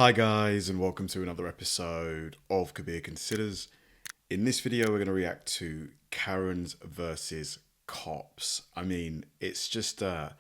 Hi guys, and welcome to another episode of Kabir Considers. In this video we're going to react to Karens versus cops. I mean, it's just I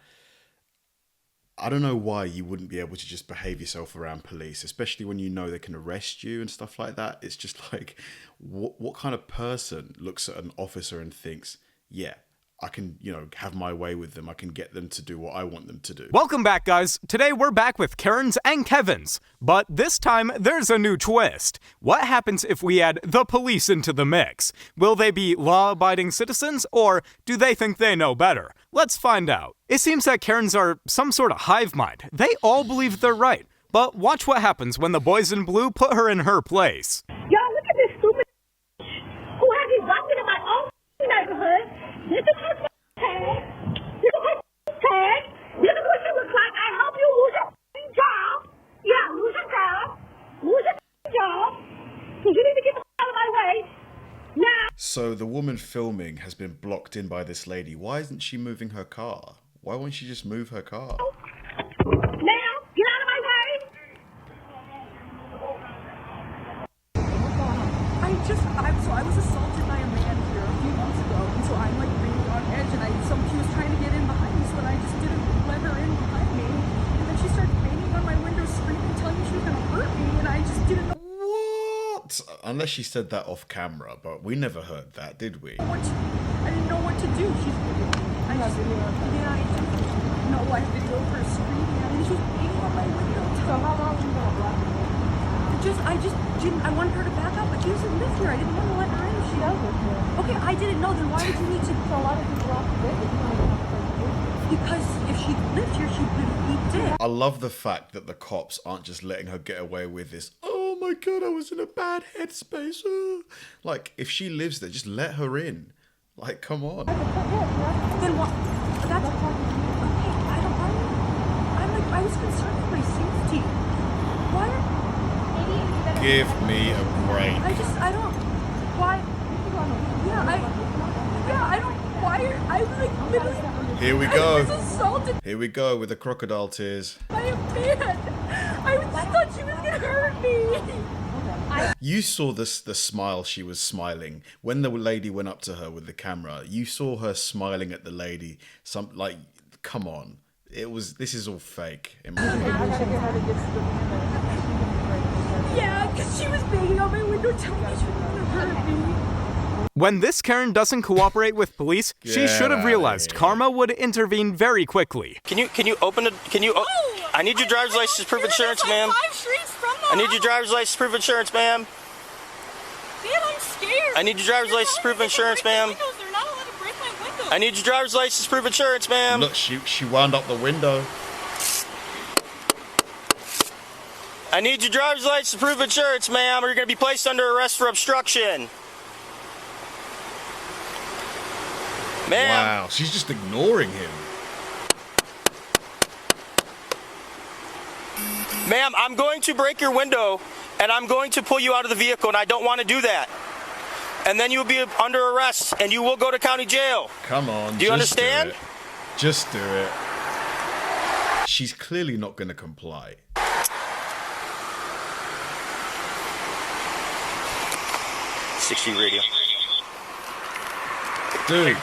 don't know why you wouldn't be able to just behave yourself around police, especially when you know they can arrest you and stuff like that. It's just like, what kind of person looks at an officer and thinks, yeah, I can, have my way with them. I can get them to do what I want them to do. Welcome back, guys. Today we're back with Karens and Kevins, but this time there's a new twist. What happens if we add the police into the mix? Will they be law-abiding citizens, or do they think they know better? Let's find out. It seems that Karens are some sort of hive mind. They all believe they're right, but watch what happens when the boys in blue put her in her place. Yo, look at this stupid who has me busted in my own neighborhood. This is her tag. This is her tag. This is what she looks like. I hope you lose your job. Yeah, lose your job. Lose your job. So you need to get the out of my way now. So the woman filming has been blocked in by this lady. Why isn't she moving her car? Why won't she just move her car? Now, get out of my way. I was assaulted by a man here a few months ago, and so I'm like really on edge, and she was trying to get in behind me, so I just didn't let her in behind me, and then she started banging on my window, screaming, telling me she was gonna hurt me, and I just didn't know What? Unless she said that off camera, but we never heard that, did we? I didn't know what to do. I have video of her screaming at me. She was banging on my window. So how long were you gonna block her? I wanted her to back up, but she doesn't live here. I didn't want to let her in. She does live here. Okay, I didn't know. Then why did you need to? So a lot of people off the bed. Because if she lived here, she would be dead. I love the fact that the cops aren't just letting her get away with this. Oh my god, I was in a bad headspace. Like, if she lives there, just let her in. Like, come on. Then what? That's okay. I was concerned for my safety. Why? Give me a break. I don't. Why? I like literally. Here we I go. was assaulted Here we go with the crocodile tears. by a man. I thought she was gonna hurt me. You saw the smile she was smiling when the lady went up to her with the camera. You saw her smiling at the lady. Come on. This is all fake. In my opinion. Yeah, because she was banging on my window, telling me she was gonna hurt me. When this Karen doesn't cooperate with police, she should have realized karma would intervene very quickly. Can you open it? I need your driver's license proof insurance, ma'am. I need your driver's license proof insurance, ma'am. Man, I'm scared. I need your driver's license proof insurance, ma'am. They're not allowed to break my windows. I need your driver's license proof insurance, ma'am. Look, she wound up the window. I need your driver's license proof insurance, ma'am, or you're going to be placed under arrest for obstruction. Ma'am. Wow, she's just ignoring him. Ma'am, I'm going to break your window, and I'm going to pull you out of the vehicle, and I don't want to do that. And then you'll be under arrest, and you will go to county jail. Come on. Do you understand? Just do it. She's clearly not going to comply. 60 radio. Dude,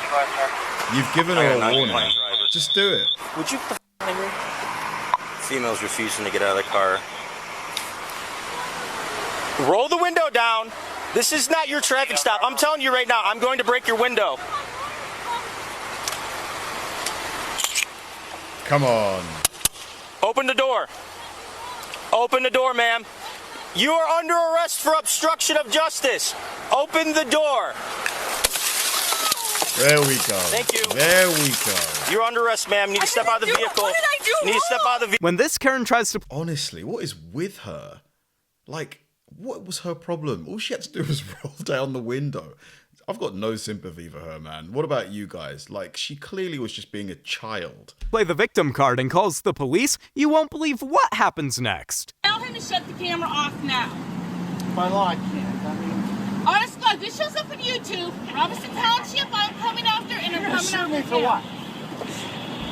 you've given her a warning. Just do it. Would you angry? Female's refusing to get out of the car. Roll the window down. This is not your traffic stop. I'm telling you right now, I'm going to break your window. Come on. Open the door. Open the door, ma'am. You are under arrest for obstruction of justice. Open the door. There we go. Thank you. There we go. You're under arrest, ma'am. You need to step out of the vehicle. What did I do? You need to step out of the vehicle. When this Karen tries to... Honestly, what is with her? Like, what was her problem? All she had to do was roll down the window. I've got no sympathy for her, man. What about you guys? Like, she clearly was just being a child. play the victim card and calls the police, you won't believe what happens next. Tell him to shut the camera off now. By law, I can't. I mean, Honest to God, this shows up on YouTube. Robinson Township, I'm coming after, and I'm coming sue after me for him. what?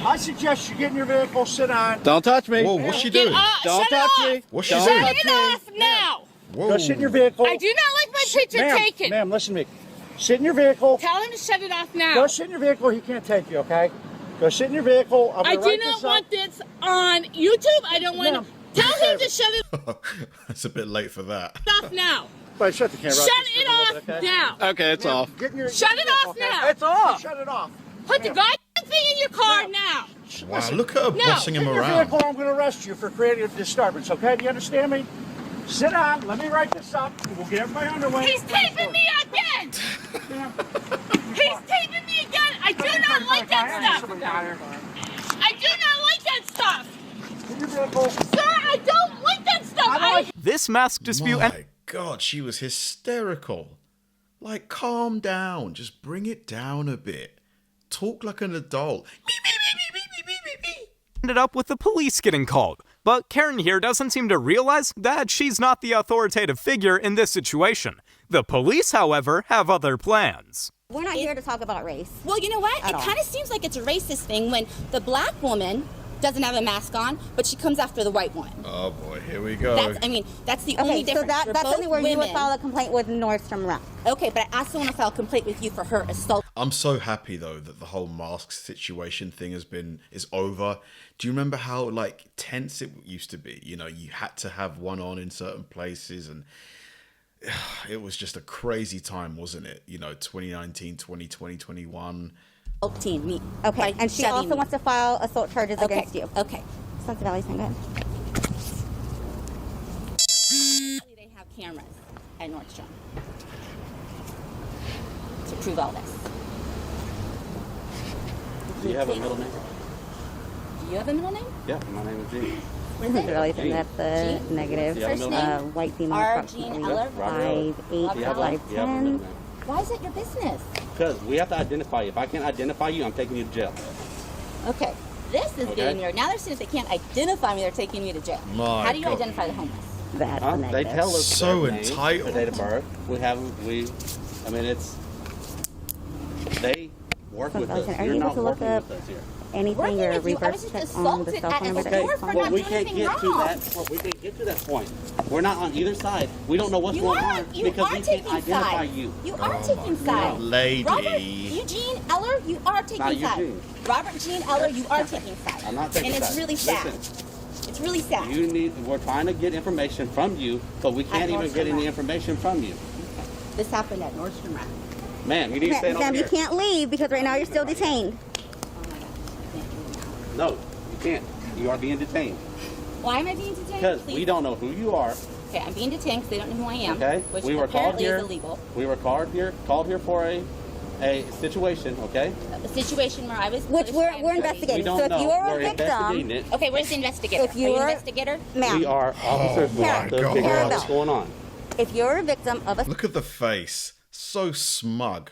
I suggest you get in your vehicle, sit down. Don't touch me. Whoa, what's she Get doing? off. Don't Shut touch it me. off. What's she Don't doing? Shut touch it me. off now. Whoa. Go sit in your vehicle. I do not like my picture Ma'am, taken. Ma'am, listen to me. Sit in your vehicle. Tell him to shut it off now. Go sit in your vehicle. He can't take you, okay? Go sit in your vehicle. I'm I gonna do write not this want up. this on YouTube. I don't want Ma'am, to. Tell him to shut it It's a bit late for that. off now. But shut the camera off. Shut just for it a little off bit, okay? now. Okay, it's Ma'am, off. get in your Shut it vehicle, off okay? now. It's off. Shut it off. Put the Ma'am. goddamn thing in your car now. Wow, look at her No, bossing him Get in your around. vehicle. I'm going to arrest you for creating a disturbance, okay? Do you understand me? Sit down. Let me write this up. We'll get everybody underway. He's taping me again. He's taping me again. I do not like that stuff. I do not like that stuff. In your vehicle. Sir, I don't like that stuff. This mask dispute My God, she was hysterical. Like, calm down. Just bring it down a bit. Talk like an adult. ended up with the police getting called. But Karen here doesn't seem to realize that she's not the authoritative figure in this situation. The police, however, have other plans. We're not here to talk about race. Well, you know what? At It all. kind of seems like it's a racist thing when the black woman doesn't have a mask on, but she comes after the white woman. Oh boy, here we go. That's the only Okay, so difference. that's We're only where both you would women. file a complaint with Nordstrom Rack. Okay, but I also want to file a complaint with you for her assault. I'm so happy though that the whole mask situation thing is over. Do you remember how like tense it used to be? You know, you had to have one on in certain places, and it was just a crazy time, wasn't it? You know, 2019, 2020, 21. Me. Okay, and she shoving also me. wants to file assault charges Okay. against you. Okay. Sunset Valley's not good. They have cameras at Nordstrom to prove all this. Do you have a middle name? Do you have a middle name? Yeah, my name is Gene. What is Sunset it? Valley's and that's the Jean? negative. Do you have a First middle name? name? White female, R. approximately Jean Eller? 5'8", Do you have a middle 5'10". name? Why is it your business? Because we have to identify you. If I can't identify you, I'm taking you to jail. Okay. This is Okay. getting weird. Now they're saying if they can't identify me, they're taking me to jail. My How do you God. identify the homeless? That's Huh? the They negative. tell us So their name, entitled. their date of birth. They work with Sometimes, us. are you You're able not to look working up with us here. anything Working or with you. I was reverse just check on the assaulted cell at phone a number that store you're for calling? not Well, we doing can't anything get to wrong. that. Well, we can't get to that point. We're not on either side. We don't know what's You going are. on You because are we can't taking identify sides. you. You are taking sides. Lady. Robert Eugene Eller, you are taking Not sides. Eugene. Robert Gene Eller, you are taking sides. I'm not taking And it's sides. really sad. Listen. It's really sad. We're trying to get information from you, but we can't even get Nordstrom any Rack. information from you. This happened at Nordstrom Rack. Ma'am, you need to stand over Sam, you here. can't leave because right now you're still detained. No, you can't. You are being detained. Why am I being detained? Because Please. we don't know who you are, Okay, I'm being detained because they don't know who I am. okay? Which We were called apparently here. is illegal. We were called here for a situation, okay? A situation where I was. Which we're investigating. We don't So if know. you are We're a victim, investigating it. Okay, where's the investigator? If you are you are- an investigator? ma'am, We are officers. We have to God. figure out Carabelle. what's going on. if you're a victim of Look at the face. So smug.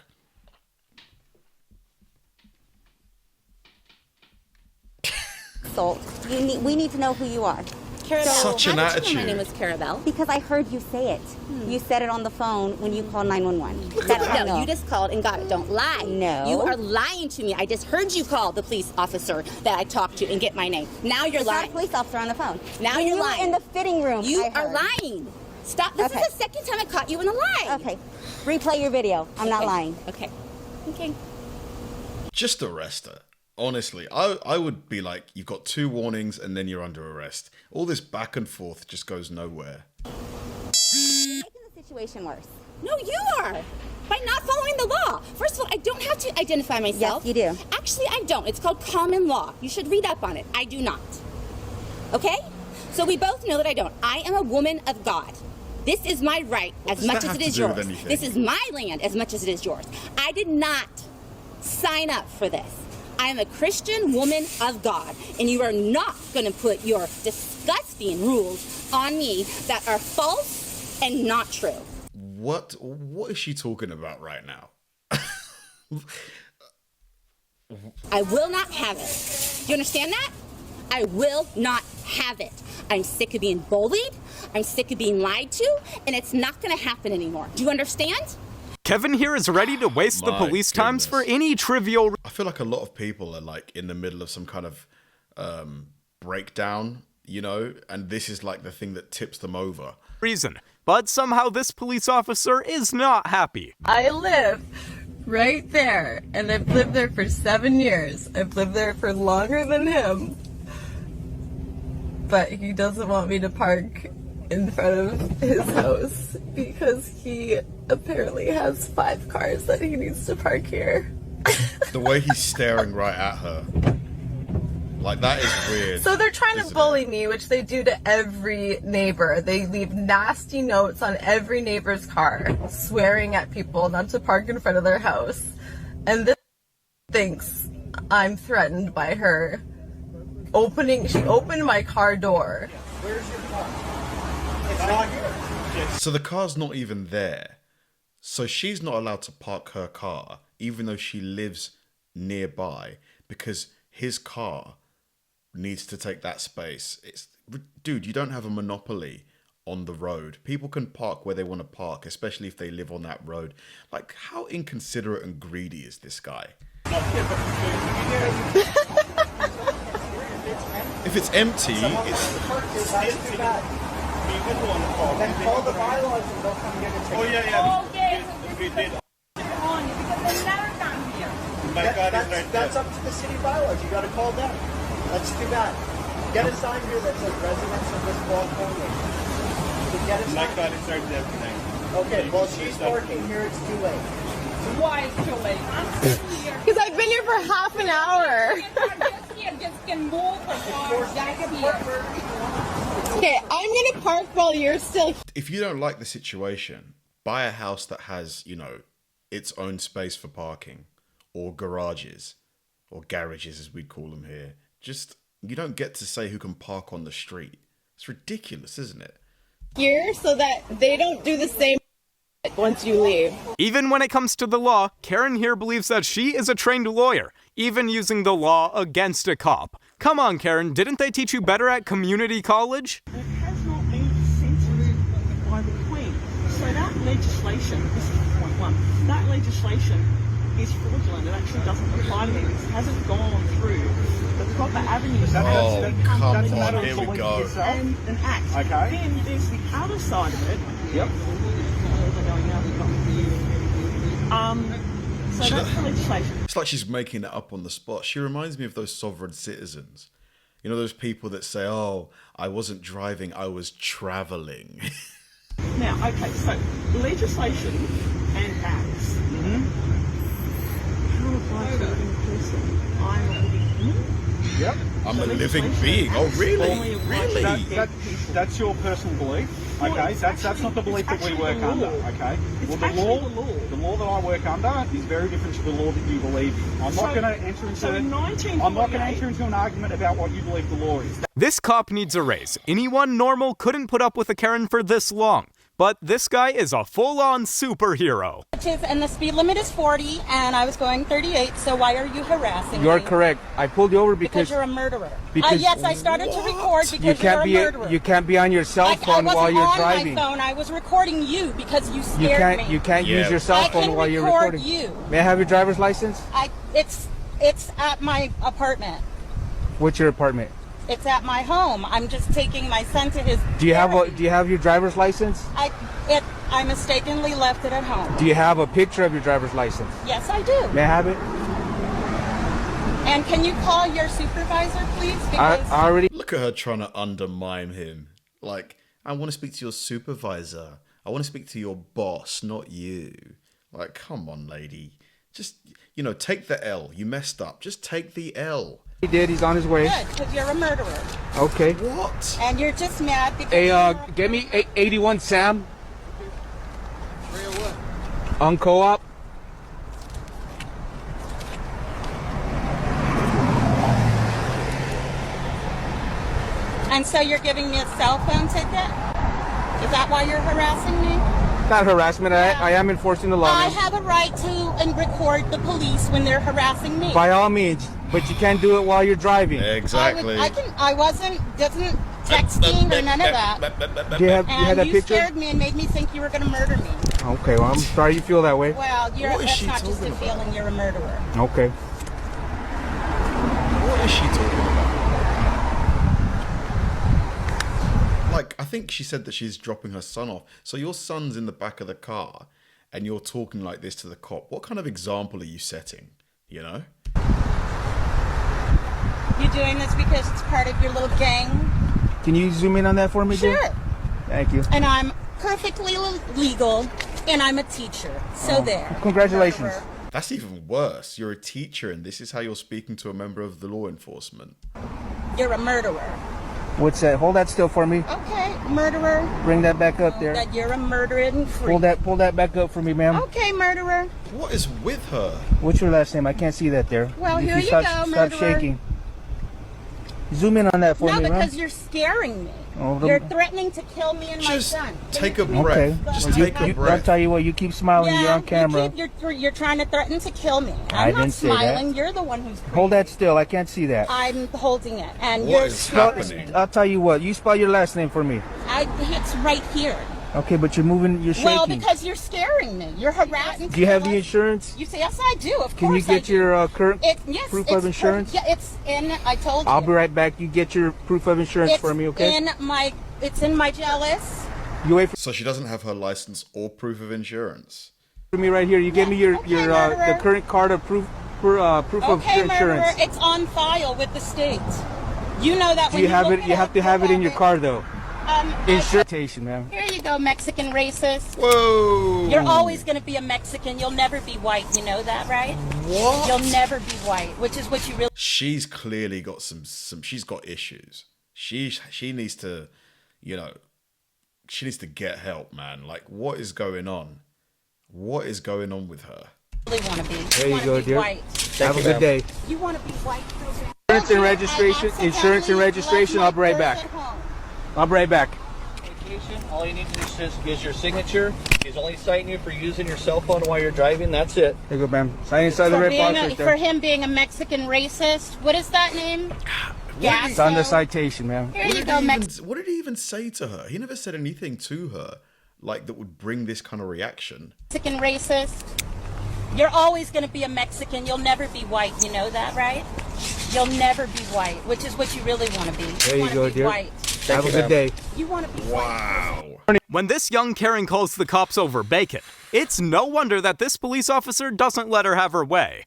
assault, we need to know who you are. Carabelle. Such an How did you know my attitude. name was Carabelle? Because I heard you say it. You said it on the phone when you called 911. That's how I No, know. you just called and got it. Don't lie. No. You are lying to me. I just heard you call the police officer that I talked to and get my name. Now you're It's not a lying. police officer on the phone. Now When you're you were lying. in the fitting room. You I are heard. lying. Stop. This Okay. is the second time I caught you in a lie. Okay. Replay your video. I'm not Okay. lying. Okay. Okay. Just arrest her. Honestly, I would be like, you've got 2 warnings and then you're under arrest. All this back and forth just goes nowhere. Making the situation worse. No, you are. By not following the law. First of all, I don't have to identify myself. Yes, you do. Actually, I don't. It's called common law. You should read up on it. I do not. Okay? So we both know that I don't. I am a woman of God. This is my right as does much that as have it to is do with yours. anything? This is my land as much as it is yours. I did not sign up for this. I am a Christian woman of God, and you are not going to put your disgusting rules on me that are false and not true. What is she talking about right now? I will not have it. You understand that? I will not have it. I'm sick of being bullied. I'm sick of being lied to, and it's not going to happen anymore. Do you understand? Kevin here is ready to waste the My police times for goodness. any trivial I feel like a lot of people are like in the middle of some kind of breakdown, you know, and this is like the thing that tips them over. reason. But somehow this police officer is not happy. I live right there, and I've lived there for 7 years. I've lived there for longer than him. But he doesn't want me to park in front of his house because he apparently has 5 cars that he needs to park here. The way he's staring right at her. Like, that is weird. So they're trying to bully me, which they do to every neighbor. They leave nasty notes on every neighbor's car, swearing at people not to park in front of their house. And this thinks I'm threatened by her. She opened my car door. Where's your car? It's not here. So the car's not even there. So she's not allowed to park her car, even though she lives nearby, because his car needs to take that space. Dude, you don't have a monopoly on the road. People can park where they want to park, especially if they live on that road. Like, how inconsiderate and greedy is this guy? If it's empty, it's empty. Then call the bylaws and they'll come get it. Oh, yeah. We did. That's up to the city bylaws. You got to call them. That's too bad. Get a sign here that says residents of this block only. Get a sign. My car is right there tonight. Okay, well, she's parking here. It's too late. Why it's too late? I'm sitting here. Because I've been here for half an hour. Just can move here. Okay, I'm going to park while you're still here. if you don't like the situation, buy a house that has, you know, its own space for parking, or garages, or garages as we'd call them here. Just, you don't get to say who can park on the street. It's ridiculous, isn't it? Here so that they don't do the same once you leave. Even when it comes to the law, Karen here believes that she is a trained lawyer, even using the law against a cop. Come on, Karen, didn't they teach you better at community college? It has not been consented by the Queen. So that legislation, this is point one, that legislation is fraudulent. It actually doesn't apply to me. It hasn't gone through the proper avenues. Oh, come on, here we go. And an act. Okay. Then there's the other side of it. Yep. So that's the legislation. It's like she's making it up on the spot. She reminds me of those sovereign citizens. You know, those people that say, oh, I wasn't driving, I was traveling. Now, okay, so legislation and acts. How apply to a living person? I'm a living human. Yep. I'm a living being. Oh, really? Really? That's your personal belief. Okay, that's not the belief that we work under. Okay. Well, the law that I work under is very different to the law that you believe in. I'm not going to enter into an argument about what you believe the law is. This cop needs a raise. Anyone normal couldn't put up with a Karen for this long. But this guy is a full-on superhero. And the speed limit is 40, and I was going 38, so why are you harassing me? You're correct. I pulled you over because you're a murderer. Because yes, I started to record because you're a murderer. You can't be on your cell phone while you're driving. I wasn't on my phone. I was recording you because you scared me. You can't use your cell phone while you're recording. I can record you. May I have your driver's license? It's at my apartment. What's your apartment? It's at my home. I'm just taking my son to his. Do you have your driver's license? I mistakenly left it at home. Do you have a picture of your driver's license? Yes, I do. May I have it? And can you call your supervisor, please? I already. Look at her trying to undermine him. Like, I want to speak to your supervisor. I want to speak to your boss, not you. Like, come on, lady. Just, you know, take the L. You messed up. Just take the L. He did. He's on his way. Good, because you're a murderer. Okay. What? And you're just mad because. Hey, get me 81 Sam. On co-op. And so you're giving me a cell phone ticket? Is that why you're harassing me? Not harassment. Yeah. I am enforcing the law. I have a right to record the police when they're harassing me. By all means, but you can't do it while you're driving. Exactly. texting or none of that. Do you have And that you picture? scared me and made me think you were going to murder me. Okay, well, I'm sorry you feel that way. Well, What is that's she not just a talking about? feeling, you're a murderer. Okay. What is she talking about? Like, I think she said that she's dropping her son off. So your son's in the back of the car and you're talking like this to the cop. What kind of example are you setting? You know? You doing this because it's part of your little gang? Can you zoom in on that for me, dear? Sure. Thank you. And I'm perfectly legal, and I'm a teacher. So there. Congratulations. That's even worse. You're a teacher and this is how you're speaking to a member of the law enforcement. You're a murderer. What's that? Hold that still for me. Okay, murderer. Bring that back up there. That you're a murdering freak. Pull that back up for me, ma'am. Okay, murderer. What is with her? What's your last name? I can't see that there. Well, If here you stop, go, Stop murderer. shaking. Zoom in on that for No, me, because ma'am. you're scaring me. Oh, You're threatening to kill me and my Just son. take a Okay. breath. Just Well, take a I'll breath. tell you what, you keep smiling, you're on camera. You're trying to threaten to kill me. I I'm not didn't say that. smiling. You're the one who's crazy. Hold that still, I can't see that. I'm holding it, and What you're is scaring happening? me. I'll tell you what, you spell your last name for me. It's right here. Okay, but you're moving, you're shaking. Well, because you're scaring me. You're harassing. Do you have the people. insurance? You say yes, I do. Of Can you course I get do. your current Yes, proof it's of insurance? Yeah, it's in. I told you. I'll be right back. You get your proof of insurance It's for me, okay? It's in my jealous. You wait So she doesn't have her license or proof of insurance. for me right here. You give me your murderer. the current card of proof of Okay, your murderer. insurance. It's on file with the state. You know that Do when you have look it? You have to have it in your car though. Insurance, ma'am. Here you go, Mexican racist. Whoa! You're always going to be a Mexican. You'll never be white. You know that, right? What? You'll never be white, which is what you really. She's clearly got some. She's got issues. She needs to, you know, she needs to get help, man. Like, what is going on? What is going on with her? Really want to be. There you wanna go, be dear. White. Have a good day. You want to be white. Insurance and registration. Insurance and registration. I'll be right back. I'll be right back. All you need to do is your signature. He's only citing you for using your cell phone while you're driving. That's it. Here you go, ma'am. Sign inside the red box right For there. him being a Mexican racist. What is that name? It's on the citation, ma'am. Here you go, Mexican. What did he even say to her? He never said anything to her, like that would bring this kind of reaction. Mexican racist. You're always going to be a Mexican. You'll never be white. You know that, right? You'll never be white, which is what you really want to be. There you wanna go, be dear. White. Have a good day. You want to be Wow. When this young Karen calls the cops over bacon, it's no wonder that this police officer doesn't let her have her way.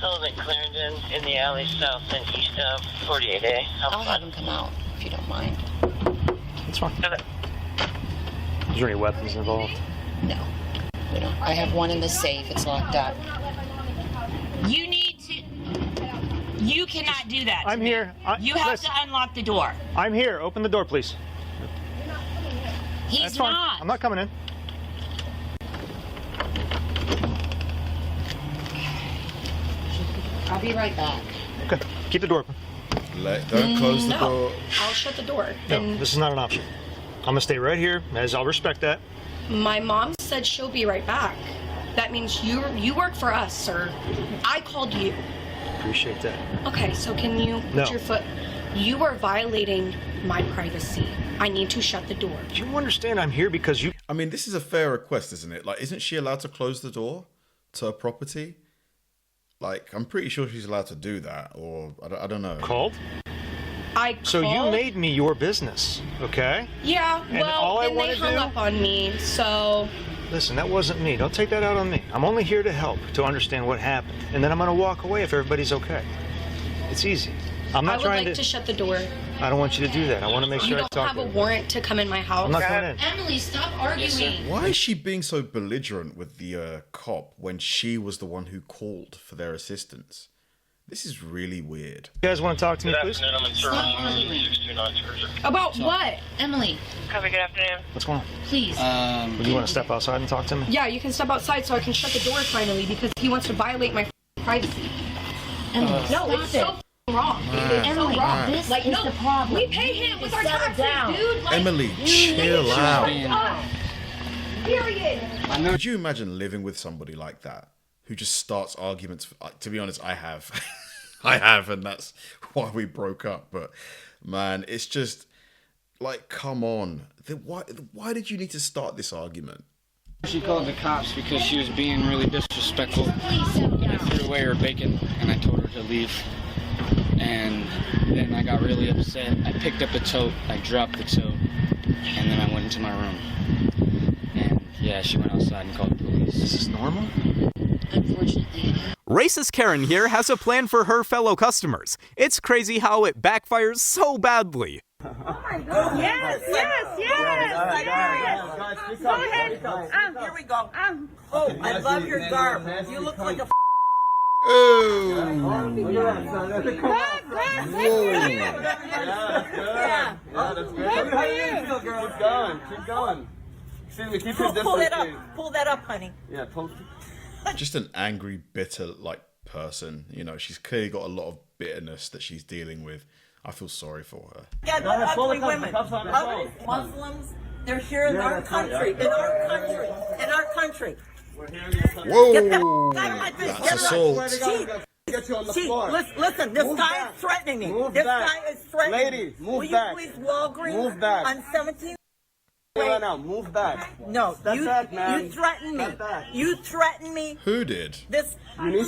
Sullivan Clarendon in the alley south and east of 48A. I'll have him come out if you don't mind. It's fine. Is there any weapons involved? No, we don't. I have one in the safe. It's locked up. You need to. You cannot do that. I'm here. You have to unlock the door. I'm here. Open the door, please. He's That's fine. not. I'm not coming in. I'll be right back. Okay. Keep the door open. Don't close the No, door. I'll shut the door. No, And this is not an option. I'm gonna stay right here, as I'll respect that. my mom said she'll be right back. That means you work for us, sir. I called you. Appreciate that. Okay, so can you No. put your foot? You are violating my privacy. I need to shut the door. You understand I'm here because you... I mean, this is a fair request, isn't it? Like, isn't she allowed to close the door to her property? Like, I'm pretty sure she's allowed to do that, or I don't know. Called? I So you called- made me your business, okay? Yeah, And well, all I then they wanna hung do- up on me, so... Listen, that wasn't me. Don't take that out on me. I'm only here to help, to understand what happened. And then I'm going to walk away if everybody's okay. It's easy. I'm I not would trying like to shut the door. I don't want you to do that. I want to make You sure I don't talk have to a you. warrant to come in my house. I'm not going in. Emily, stop arguing. Why is she being so belligerent with the cop when she was the one who called for their assistance? This is really weird. You guys want to talk to me, please? About what? Emily. Copy, good afternoon. What's going on? Please. Would you want to step outside and talk to me? Yeah, you can step outside so I can shut the door finally because he wants to violate my privacy. Emily, No, it's so wrong. It's so Emily, wrong. this Like, is no, the problem. we pay him with our Settle taxes, down. dude. Like, Emily, chill out. Period. Could you imagine living with somebody like that who just starts arguments? To be honest, I have. I have, and that's why we broke up. But Man, it's just like, come on. Why did you need to start this argument? She called the cops because she was being really disrespectful. I threw away her bacon and I told her to leave. And then I got really upset. I picked up the tote, I dropped the tote, and then I went into my room. And yeah, she went outside and called the police. Is this normal? Unfortunately. Racist Karen here has a plan for her fellow customers. It's crazy how it backfires so badly. Oh my God. Yes. Go ahead. Here we go. Oh, I love your garb. You look like a Keep going. Pull that up, honey. Yeah, Just an angry, bitter like person. You know, she's clearly got a lot of bitterness that she's dealing with. I feel sorry for her. Yeah, ugly women. Muslims, they're here in our country. In our country. Whoa! That's assault. Listen, this guy is threatening me. This guy is threatening me. Lady, move Will back. you please Walgreens Move back. on 17th? Now, move back. No, you man. threatened me. You threatened me. Who did?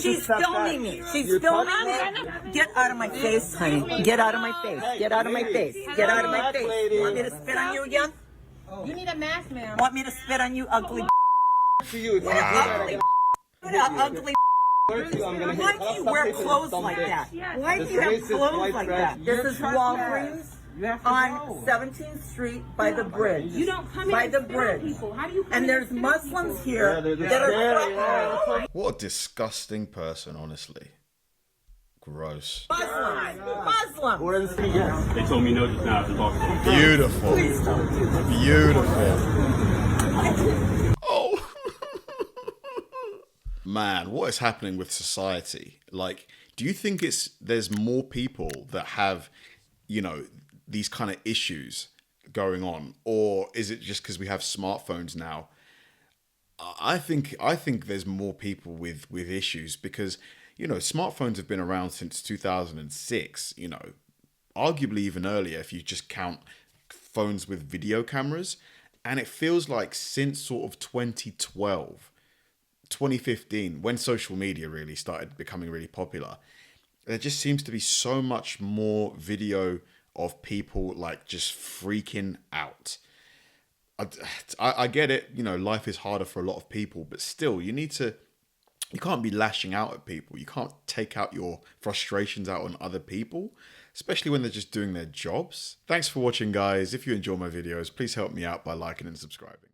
She's filming me. She's filming me. Get out of my face, honey. Get out of my face. Get out of my face. Get out of my face. Want me to spit on you again? You need a mask, ma'am. Want me to spit on you, ugly? Ugly. Why do you wear clothes like that? Why do you have clothes like that? This is Walgreens on 17th Street by the bridge. You don't come in by and the spit on bridge. people. How do you come And in there's and spit on Muslims people? here that are What a disgusting person, honestly. Gross. Muslim. They told me no just now. Beautiful. Beautiful. Oh. Man, what is happening with society? Like, do you think there's more people that have, you know, these kind of issues going on, or is it just because we have smartphones now? I think there's more people with issues because, you know, smartphones have been around since 2006, you know, arguably even earlier if you just count phones with video cameras. And it feels like since sort of 2012, 2015, when social media really started becoming really popular, there just seems to be so much more video of people like just freaking out. I get it, you know, life is harder for a lot of people, but still, you can't be lashing out at people. You can't take out your frustrations out on other people, especially when they're just doing their jobs. Thanks for watching, guys. If you enjoy my videos, please help me out by liking and subscribing.